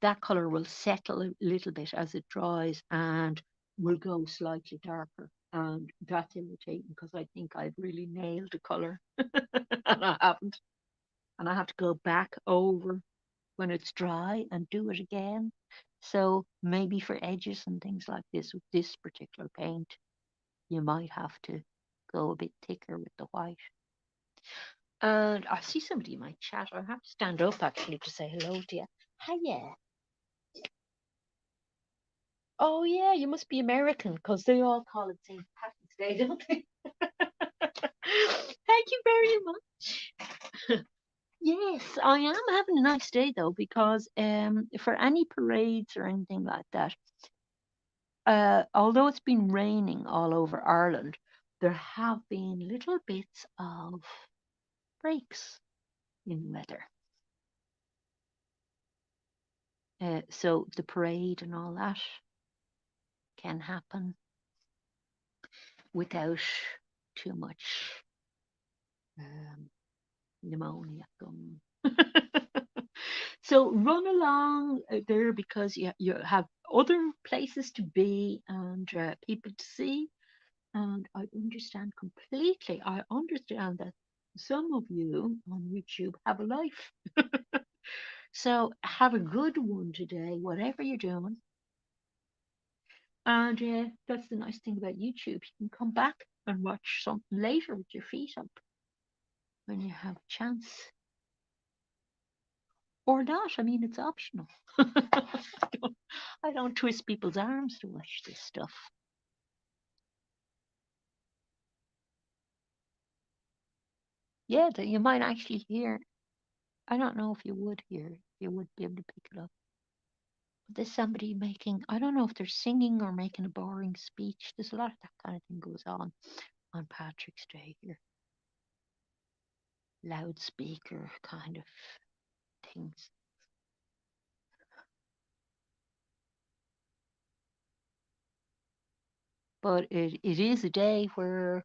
that color will settle a little bit as it dries and will go slightly darker. And that's irritating because I think I've really nailed the color and I haven't. And I have to go back over when it's dry and do it again. So maybe for edges and things like this with this particular paint, you might have to go a bit thicker with the white. And I see somebody in my chat. I have to stand up actually to say hello to you. Hiya. Oh yeah, you must be American because they all call it St. Patrick's Day, don't they? Thank you very much. Yes, I am having a nice day though because for any parades or anything like that, although it's been raining all over Ireland, there have been little bits of breaks in weather. So the parade and all that can happen without too much um, pneumonia going. So run along there because you have other places to be and people to see. And I understand completely. I understand that some of you on YouTube have a life. So have a good one today, whatever you're doing. And that's the nice thing about YouTube. You can come back and watch something later with your feet up when you have a chance. Or not. I mean, it's optional. I don't twist people's arms to watch this stuff. Yeah, that you might actually hear. I don't know if you would hear, if you would be able to pick it up. But there's somebody making, I don't know if they're singing or making a boring speech. There's a lot of that kind of thing goes on Patrick's Day here. Loudspeaker kind of things. But it is a day where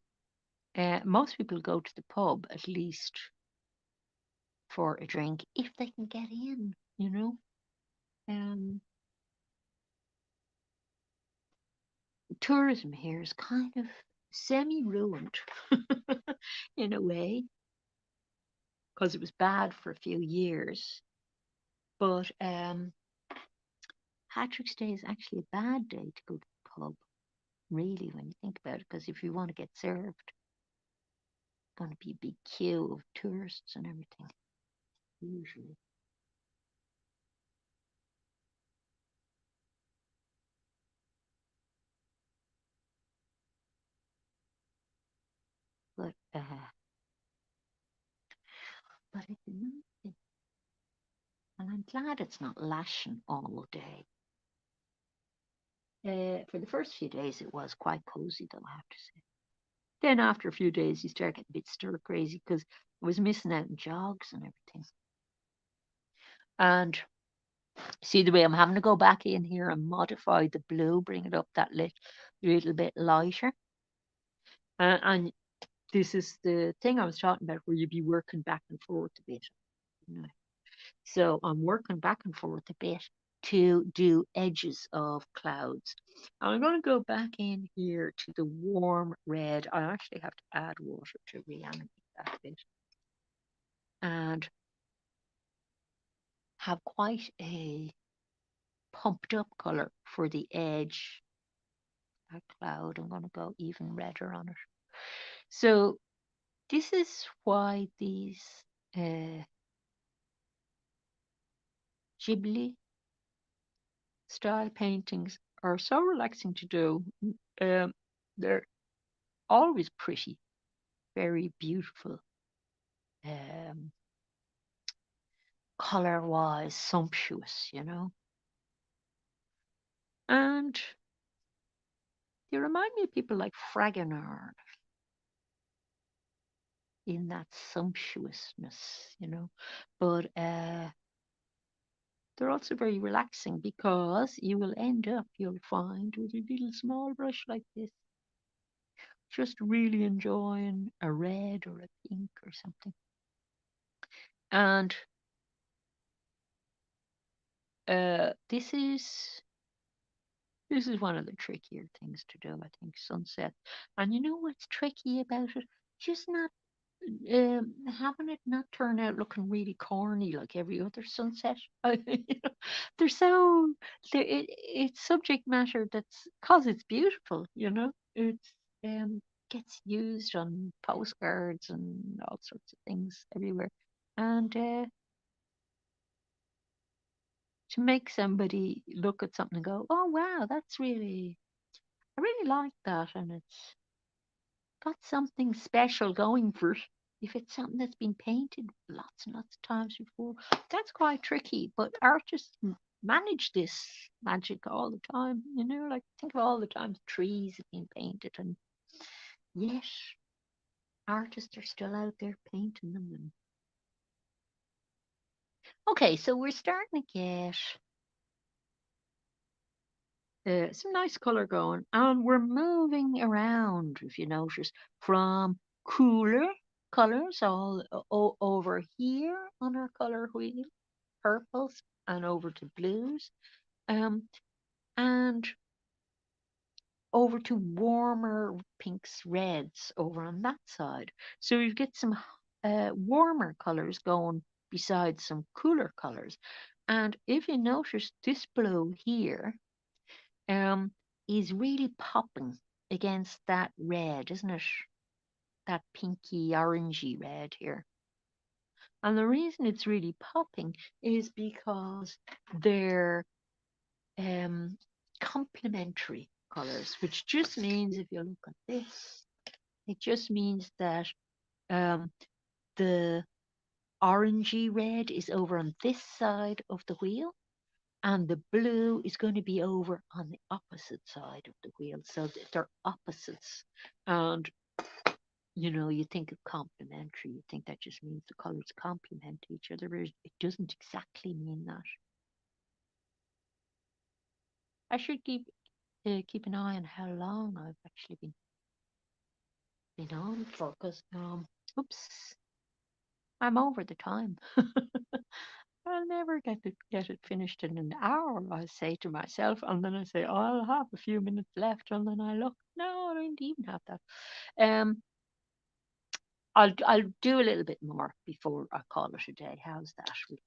most people go to the pub at least for a drink if they can get in, you know. Um, Tourism here is kind of semi-ruined in a way because it was bad for a few years. But Patrick's Day is actually a bad day to go to the pub, really, when you think about it, because if you want to get served, it's going to be a big queue of tourists and everything, usually. But it's a nice thing, and I'm glad it's not lashing all day. For the first few days, it was quite cozy, though, I have to say. Then after a few days, you start getting a bit stir crazy because I was missing out on jogs and everything. And see the way I'm having to go back in here and modify the blue, bring it up that little bit lighter. And this is the thing I was talking about where you'd be working back and forth a bit. You know. So I'm working back and forth a bit to do edges of clouds. I'm going to go back in here to the warm red. I actually have to add water to reanimate that a bit. And have quite a pumped up color for the edge. That cloud, I'm going to go even redder on it. So this is why these uh, Ghibli style paintings are so relaxing to do. Um, they're always pretty, very beautiful, um, color wise, sumptuous, you know. And they remind me of people like Fragonard in that sumptuousness, you know. But they're also very relaxing because you will end up, you'll find, with a little small brush like this, just really enjoying a red or a pink or something. And this is This is one of the trickier things to do, I think, sunset. And you know what's tricky about it? Just not having it not turn out looking really corny like every other sunset. They're so it's subject matter that's cause it's beautiful. It's gets used on postcards and all sorts of things everywhere, and to make somebody look at something and go, "Oh wow, that's really I really like that," and it's got something special going for it. If it's something that's been painted lots and lots of times before, that's quite tricky. But artists manage this magic all the time. Like think of all the times trees have been painted, and yet artists are still out there painting them. And okay, so we're starting to get some nice color going, and we're moving around. If you notice, from cooler colors all over here on our color wheel, purples, and over to blues, um, and over to warmer pinks, reds over on that side. So you get some warmer colors going beside some cooler colors. And if you notice this blue here, um, is really popping against that red, isn't it? That pinky orangey red here. And the reason it's really popping is because they're um, complementary colors, which just means if you look at this, it just means that um, the orangey red is over on this side of the wheel, and the blue is going to be over on the opposite side of the wheel. So they're opposites. And you think of complementary, you think that just means the colors complement each other, but it doesn't exactly mean that. I should keep an eye on how long I've actually been on for, because oops, I'm over the time. I'll never get it finished in an hour, I say to myself, and then I say, oh, I'll have a few minutes left, and then I look, no, I don't even have that. Um, I'll do a little bit more before I call it a day. How's that? We'll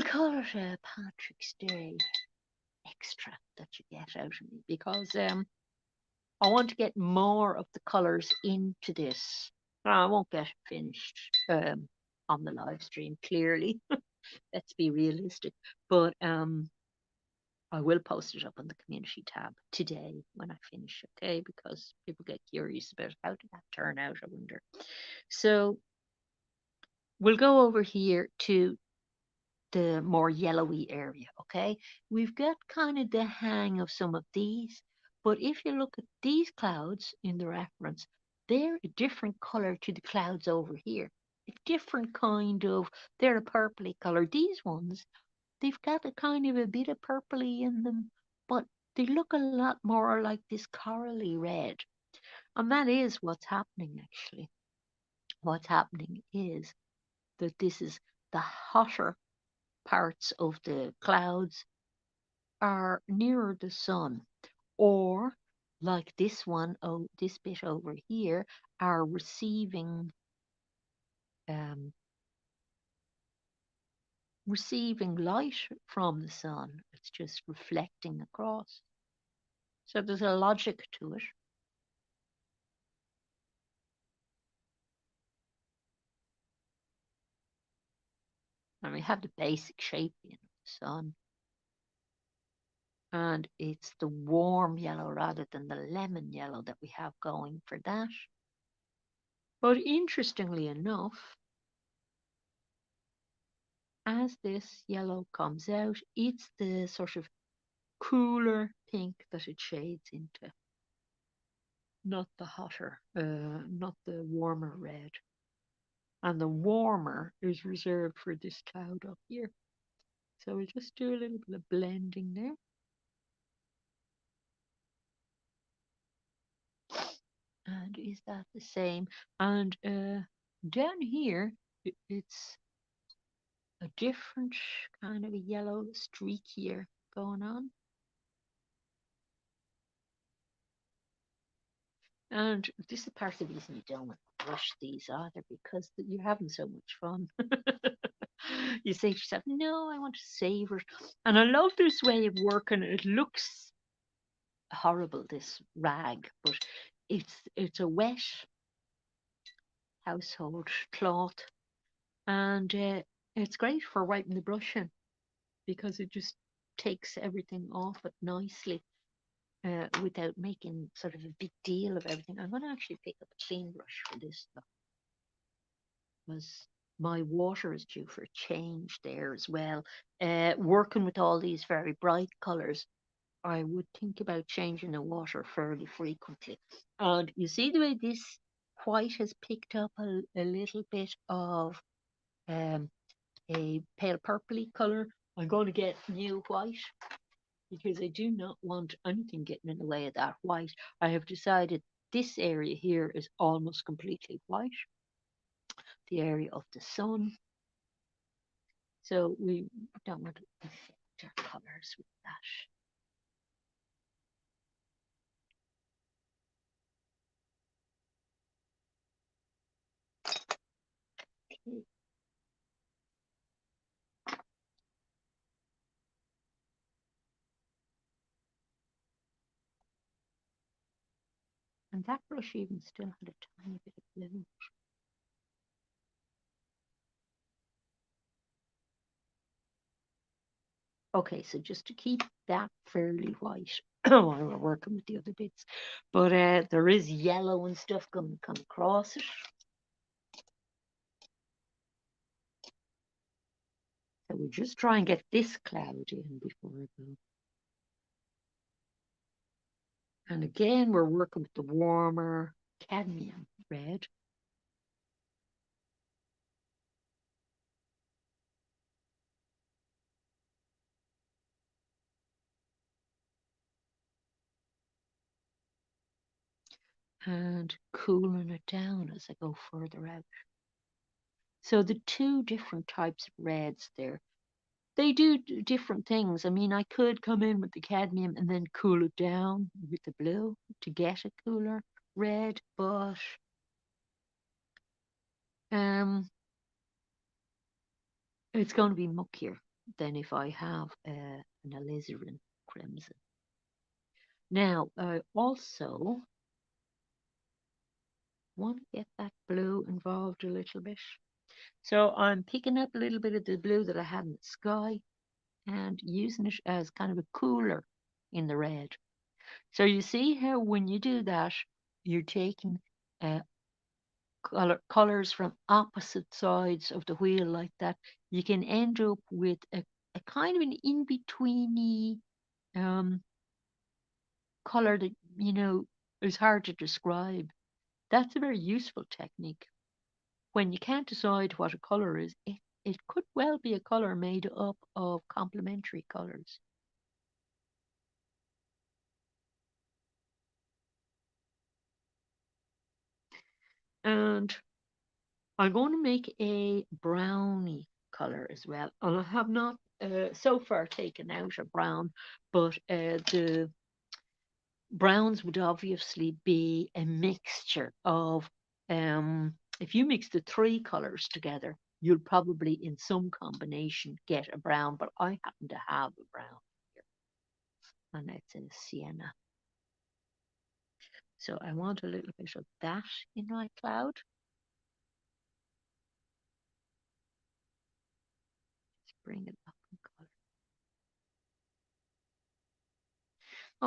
call it a Patrick's Day extra that you get out of me, because I want to get more of the colours into this. Now, I won't get it finished on the live stream, clearly. Let's be realistic. But I will post it up on the community tab today when I finish, okay? Because people get curious about how did that turn out, I wonder. So we'll go over here to the more yellowy area, okay? We've got kind of the hang of some of these, but if you look at these clouds in the reference, they're a different color to the clouds over here. A different kind of, they're a purpley color. These ones, they've got a kind of a bit of purpley in them, but they look a lot more like this corally red. And that is what's happening actually. What's happening is that this is the hotter parts of the clouds are nearer the sun, or like this one, oh, this bit over here, are um, receiving light from the sun. It's just reflecting across. So there's a logic to it. And we have the basic shape in the sun. And it's the warm yellow rather than the lemon yellow that we have going for that. But interestingly enough, as this yellow comes out, it's the sort of cooler pink that it shades into, not the hotter, not the warmer red. And the warmer is reserved for this cloud up here. So we just do a little bit of blending there. And is that the same? And down here, it's a different kind of a yellow streakier. going on. And this is part of the reason you don't want to brush these either, because you're having so much fun. You say to yourself, no, I want to savor it. And I love this way of working. It looks horrible, this rag, but it's a wet household cloth, and it's great for wiping the brush in because it just takes everything off it nicely without making sort of a big deal of everything. I'm going to actually pick up a clean brush for this stuff because my water is due for a change there as well. Working with all these very bright colours, I would think about changing the water fairly frequently. And you see the way this white has picked up a little bit of um, a pale purpley colour. I'm going to get new white because I do not want anything getting in the way of that white. I have decided this area here is almost completely white, the area of the sun. So we don't want to affect our colours with that. Okay. And that brush even still had a tiny bit of blue. Okay, so just to keep that fairly white while we're working with the other bits. But there is yellow and stuff going to come across it. So we'll just try and get this cloud in before I go. And again, we're working with the warmer cadmium red. And cooling it down as I go further out. So the two different types of reds there, they do different things. I mean, I could come in with the cadmium and then cool it down with the blue to get a cooler red, but um, it's going to be muckier than if I have an alizarin crimson. Now, I also want to get that blue involved a little bit. So I'm picking up a little bit of the blue that I had in the sky and using it as kind of a cooler in the red. So you see how when you do that, you're taking uh, colors from opposite sides of the wheel like that. You can end up with a kind of an in-betweeny um, color that, is hard to describe. That's a very useful technique. When you can't decide what a color is, it could well be a color made up of complementary colors. And I'm going to make a browny color as well. And I have not so far taken out a brown, but the browns would obviously be a mixture of, if you mix the three colors together, you'll probably in some combination get a brown, but I happen to have a brown here, and it's a sienna. So I want a little bit of that in my cloud. Let's bring it up in color.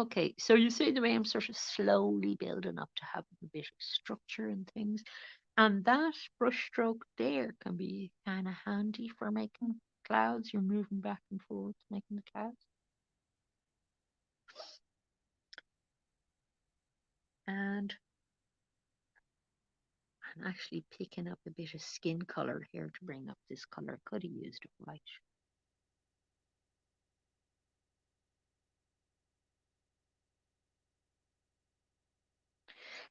Okay, so you see the way I'm sort of slowly building up to having a bit of structure and things. And that brush stroke there can be kind of handy for making clouds. You're moving back and forth, making the clouds. And I'm actually picking up a bit of skin color here to bring up this color. Could have used a white.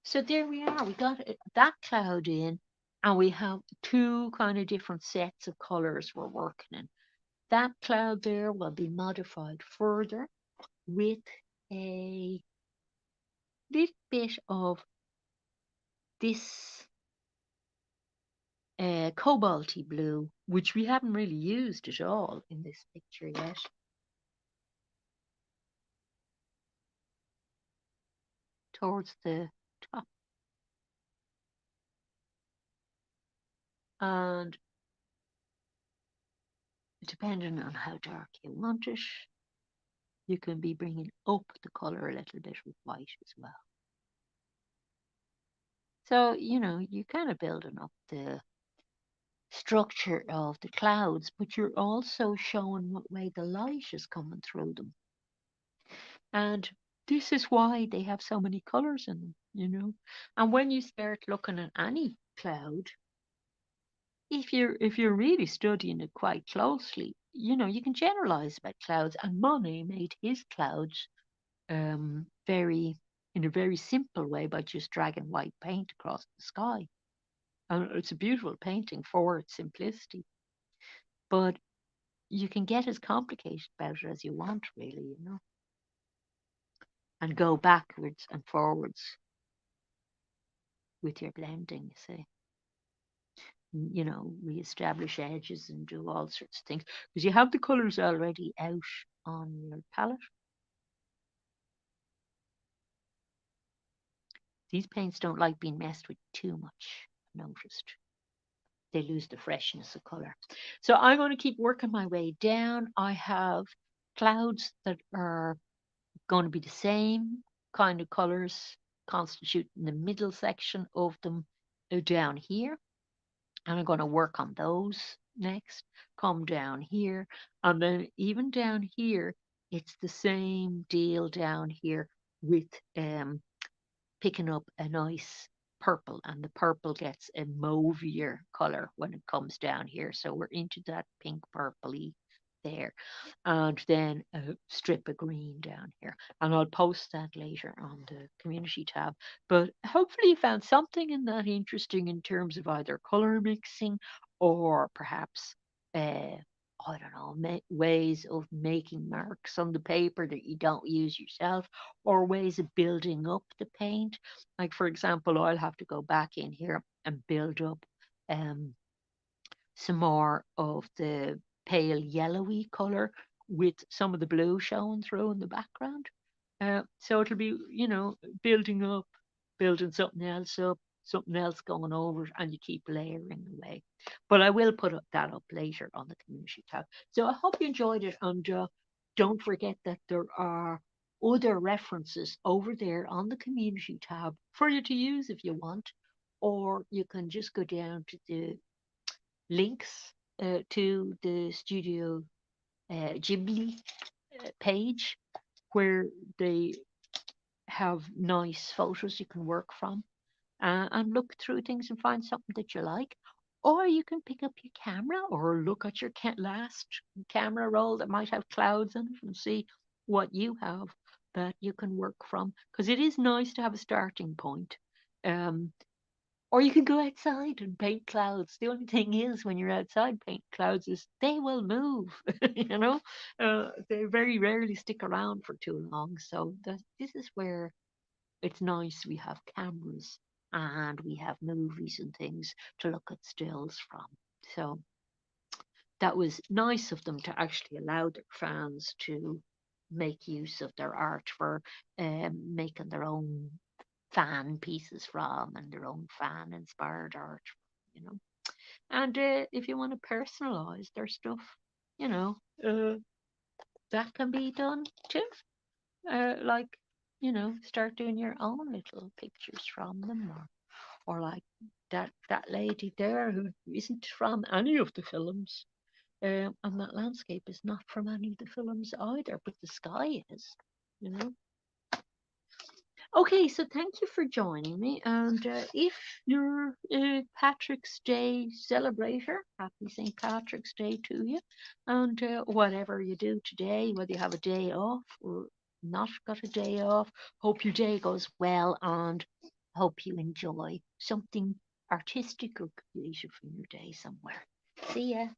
So there we are. We got that cloud in, and we have two kind of different sets of colors we're working in. That cloud there will be modified further with a little bit of this cobalty blue, which we haven't really used at all in this picture yet. Towards the top. And depending on how dark you want it, you can be bringing up the colour a little bit with white as well. So, you're kind of building up the structure of the clouds, but you're also showing what way the light is coming through them. And this is why they have so many colours in them. And when you start looking at any cloud, if you're really studying it quite closely, you can generalize about clouds. And Monet made his clouds very in a very simple way by just dragging white paint across the sky. And it's a beautiful painting for its simplicity. But you can get as complicated about it as you want, really, and go backwards and forwards with your blending, you see. Re-establish edges and do all sorts of things because you have the colors already out on your palette. These paints don't like being messed with too much, I've noticed. They lose the freshness of color. So I'm going to keep working my way down. I have clouds that are going to be the same kind of colors constituting the middle section of them down here. And I'm going to work on those next. Come down here. And then even down here, it's the same deal down here with picking up a nice purple, and the purple gets a mauvier color when it comes down here. So we're into that pink purpley there. And then a strip of green down here. And I'll post that later on the community tab. But hopefully you found something in that interesting in terms of either color mixing or perhaps I don't know, ways of making marks on the paper that you don't use yourself, or ways of building up the paint. Like, for example, I'll have to go back in here and build up um, some more of the pale yellowy color with some of the blue showing through in the background. So it'll be, building up, building something else going over, and you keep layering away. But I will put that up later on the community tab. So I hope you enjoyed it, and don't forget that there are other references over there on the community tab for you to use if you want, or you can just go down to the links to the Studio Ghibli page where they have nice photos you can work from and look through things and find something that you like. Or you can pick up your camera or look at your last camera roll that might have clouds in it and see what you have that you can work from. Because it is nice to have a starting point. Um, or you can go outside and paint clouds. The only thing is, when you're outside painting clouds, is they will move. They very rarely stick around for too long. So this is where it's nice we have cameras and we have movies and things to look at stills from. So that was nice of them to actually allow their fans to make use of their art for making their own fan pieces from and their own fan inspired art, you know. And if you want to personalize their stuff, you know, that can be done too. Like, start doing your own little pictures from them, or like that lady there who isn't from any of the films. And that landscape is not from any of the films either, but the sky is, you know. Okay, so thank you for joining me. And if you're a Patrick's Day celebrator, happy St. Patrick's Day to you. And whatever you do today, whether you have a day off or not got a day off, hope your day goes well and hope you enjoy something artistic or creative in your day somewhere. See ya.